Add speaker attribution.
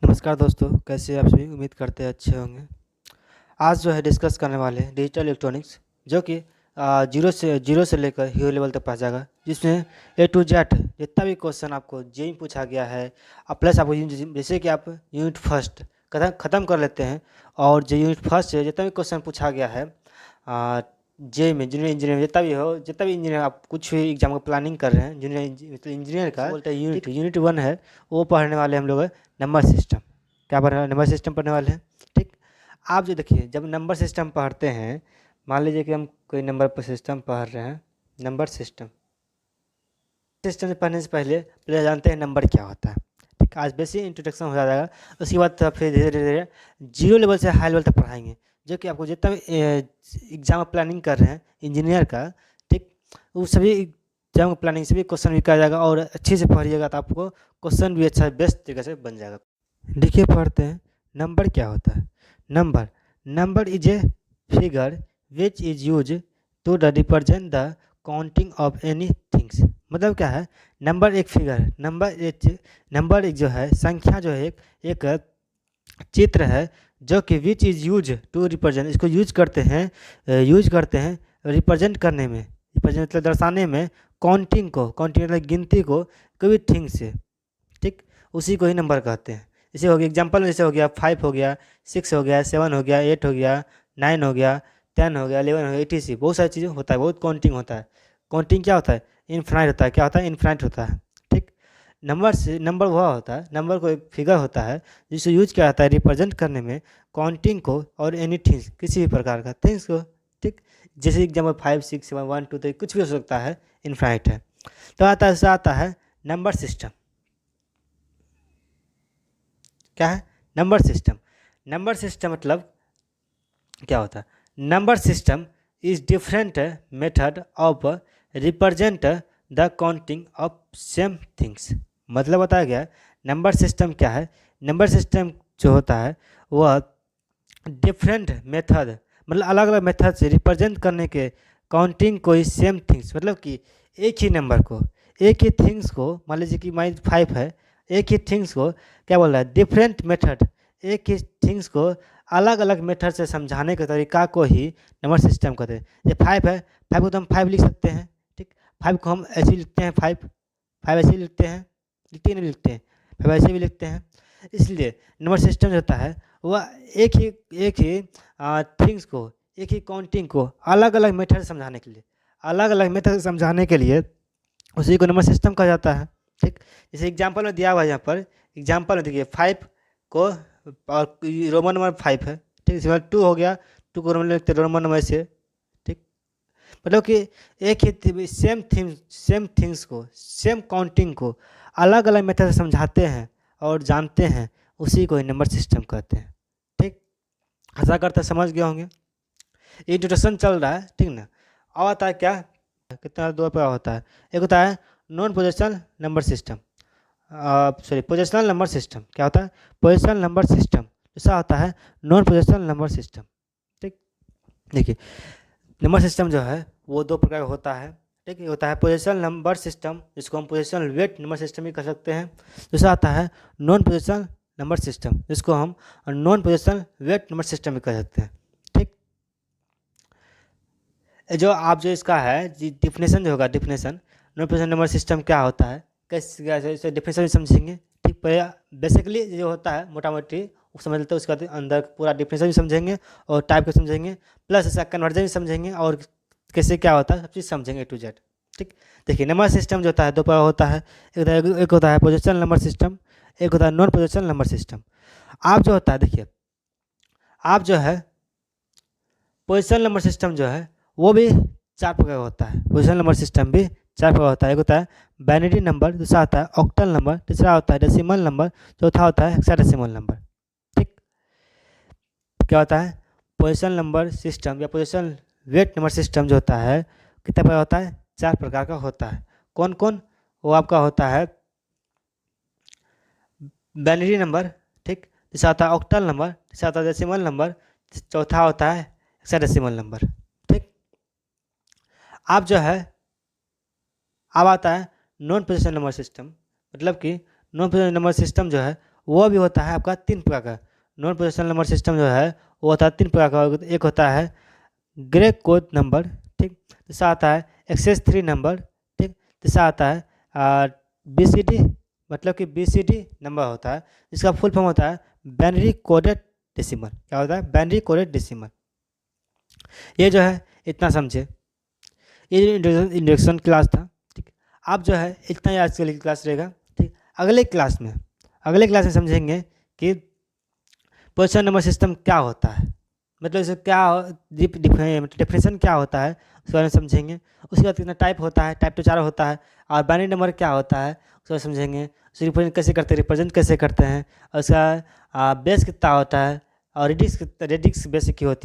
Speaker 1: नमस्कार दोस्तों, कैसे आप सभी? उम्मीद करते हैं अच्छे होंगे। आज जो है डिस्कस करने वाले हैं डिजिटल इलेक्ट्रॉनिक्स, जो कि जीरो से लेकर हीरो लेवल तक पहुंचाएगा, जिसमें ए टू जेड जितना भी क्वेश्चन आपको जेई पूछा गया है। प्लस आपको जैसे कि आप यूनिट फर्स्ट ख़त्म कर लेते हैं, और जो यूनिट फर्स्ट से जितना भी क्वेश्चन पूछा गया है जे में जूनियर इंजीनियर जितना भी इंजीनियर आप कुछ भी एग्जाम का प्लानिंग कर रहे हैं, जूनियर मतलब इंजीनियर का बोलते हैं यूनिट वन है, वो पढ़ने वाले हम लोग नंबर सिस्टम। क्या पढ़ रहे हैं? नंबर सिस्टम पढ़ने वाले हैं। ठीक, आप जो देखिए, जब नंबर सिस्टम पढ़ते हैं, मान लीजिए कि हम कोई नंबर पर सिस्टम पढ़ रहे हैं, नंबर सिस्टम सिस्टम से पढ़ने से पहले पहले जानते हैं नंबर क्या होता है। ठीक, आज बेसिक इंट्रोडक्शन हो जाएगा। उसके बाद फिर धीरे धीरे जीरो लेवल से हाई लेवल तक पढ़ाएंगे, जो कि आपको जितना भी एग्जाम प्लानिंग कर रहे हैं इंजीनियर का, ठीक, वो सभी एग्जाम प्लानिंग से भी क्वेश्चन भी किया जाएगा, और अच्छे से पढ़िएगा तो आपको क्वेश्चन भी अच्छा बेस्ट तरीके से बन जाएगा। देखिए, पढ़ते हैं नंबर क्या होता है। Number number is a figure which is use to the represent the counting of any things. मतलब क्या है? नंबर एक फिगर है। नंबर एक जो है संख्या, जो है एक चित्र है, जो कि which is use to represent, इसको यूज करते हैं रिप्रेजेंट करने में, रिप्रेजेंट मतलब दर्शाने में, काउंटिंग मतलब गिनती को, कोई थिंग से। ठीक, उसी को ही नंबर कहते हैं। जैसे हो गया एग्जाम्पल में, जैसे हो गया 5 हो गया, 6 हो गया, 7 हो गया, 8 हो गया, 9 हो गया, 10 हो गया, 11 हो गया, 80 बहुत सारी चीज़ें होता है, बहुत काउंटिंग होता है। काउंटिंग क्या होता है? इनफाइनाइट होता है। क्या होता है? इनफाइनाइट होता है। ठीक, नंबर वह होता है, नंबर को एक फिगर होता है जिसे यूज किया जाता है रिप्रेजेंट करने में काउंटिंग को और एनी थिंग्स, किसी भी प्रकार का थिंग्स को। ठीक, जैसे एग्जाम्पल 5 6 7 1 2 3 कुछ भी हो सकता है, इनफाइनाइट है। तो आता है नंबर सिस्टम। क्या है? Number system. नंबर सिस्टम मतलब क्या होता है? Number system is different method of represent the counting of same things. मतलब बताया गया नंबर सिस्टम क्या है। नंबर सिस्टम जो होता है वह डिफरेंट मेथड, मतलब अलग अलग मेथड से रिप्रेजेंट करने के काउंटिंग कोई सेम थिंग्स, मतलब कि एक ही नंबर को, एक ही थिंग्स को, मान लीजिए कि माइनस 5 है, एक ही थिंग्स को क्या बोल रहा है? डिफरेंट मेथड, एक ही थिंग्स को अलग अलग मेथड से समझाने के तरीका को ही नंबर सिस्टम कहते हैं। ये 5 है, 5 को तो हम 5 लिख सकते हैं। ठीक, 5 को हम ऐसे ही लिखते हैं, 5 5 ऐसे ही लिखते हैं, लिखते ही नहीं लिखते हैं, 5 ऐसे भी लिखते हैं। इसलिए नंबर सिस्टम जो होता है वह एक ही थिंग्स को, एक ही काउंटिंग को अलग अलग मेथड से समझाने के लिए, अलग अलग मेथड से समझाने के लिए उसी को नंबर सिस्टम कहा जाता है। ठीक, जैसे एग्जांपल में दिया हुआ है, यहाँ पर एग्जांपल में देखिए 5 को, और रोमन नंबर 5 है। ठीक, इसमें 2 हो गया, 2 को रोमन लिखते रोमन नंबर से। ठीक, मतलब कि एक ही सेम थिंग्स को, सेम काउंटिंग को अलग अलग मेथड से समझाते हैं और जानते हैं, उसी को ही नंबर सिस्टम कहते हैं। ठीक, आशा करते हैं समझ गए होंगे। इंट्रोडक्शन चल रहा है, ठीक ना। अब आता है क्या, कितना दो प्रकार होता है। एक होता है non positional number system, positional number system. क्या होता है? Positional number system. दूसरा होता है नॉन पोजिशनल नंबर सिस्टम। ठीक, देखिए नंबर सिस्टम जो है वो दो प्रकार का होता है। ठीक, ये होता है पोजिशनल नंबर सिस्टम, जिसको हम पोजिशनल वेट नंबर सिस्टम भी कह सकते हैं। दूसरा आता है नॉन पोजिशनल नंबर सिस्टम, जिसको हम non positional weight number system भी कह सकते हैं। ठीक, जो आप जो इसका है डिफिनेशन जो होगा, definition non positional number system क्या होता है, कैसे डिफिनेशन भी समझेंगे। ठीक, पहले बेसिकली जो होता है मोटा मोटी वो समझ लेते हैं, उसके बाद अंदर पूरा डिफिनेशन भी समझेंगे और टाइप को समझेंगे, प्लस इसका कन्वर्जन भी समझेंगे, और कैसे क्या होता है सब चीज़ समझेंगे टू जेड। ठीक, देखिए नंबर सिस्टम जो होता है दो प्रकार होता है। एक होता है पोजिशनल नंबर सिस्टम, एक होता है नॉन पोजिशनल नंबर सिस्टम। आप जो होता है देखिए, आप जो है पोजिशनल नंबर सिस्टम जो है वो भी 4 प्रकार का होता है। पोजिशनल नंबर सिस्टम भी 4 प्रकार होता है। एक होता है बाइनरी नंबर, दूसरा होता है ऑक्टल नंबर, तीसरा होता है डेसिमल नंबर, चौथा होता है हेक्साडेसिमल नंबर। ठीक, क्या होता है? पोजिशनल नंबर सिस्टम या पोजिशनल वेट नंबर सिस्टम जो होता है कितने प्रकार होता है? 4 प्रकार का होता है। कौन कौन? वो आपका होता है बाइनरी नंबर, ठीक, तीसरा होता है ऑक्टल नंबर, तीसरा होता है डेसिमल नंबर, चौथा होता है हेक्साडेसिमल नंबर। ठीक, आप जो है, अब आता है नॉन पोजिशनल नंबर सिस्टम। मतलब कि नॉन पोजिशनल नंबर सिस्टम जो है वो भी होता है आपका 3 प्रकार का। नॉन पोजिशनल नंबर सिस्टम जो है वो होता है 3 प्रकार का। एक होता है ग्रे कोड नंबर, ठीक। दूसरा आता है एक्सेस 3 नंबर, ठीक। तीसरा आता है BCD, मतलब कि BCD नंबर होता है, जिसका फुल फॉर्म होता है बाइनरी कोडेड डेसिमल। क्या होता है? Binary coded decimal. ये जो है इतना समझे, ये इंट्रोडक्शन क्लास था, ठीक। आप जो है इतना ही आज के लिए क्लास रहेगा, ठीक। अगले क्लास में समझेंगे कि पोजीशन नंबर सिस्टम क्या होता है, मतलब इसे क्या डिफिनेशन क्या होता है उसके बारे में समझेंगे। उसके बाद कितना टाइप होता है, टाइप तो 4 होता है। और बाइनरी नंबर क्या होता है उसके बाद समझेंगे। उसे रिप्रेजेंट कैसे करते हैं, और उसका बेस कितना होता है, और रेडिक्स बेस की होती है।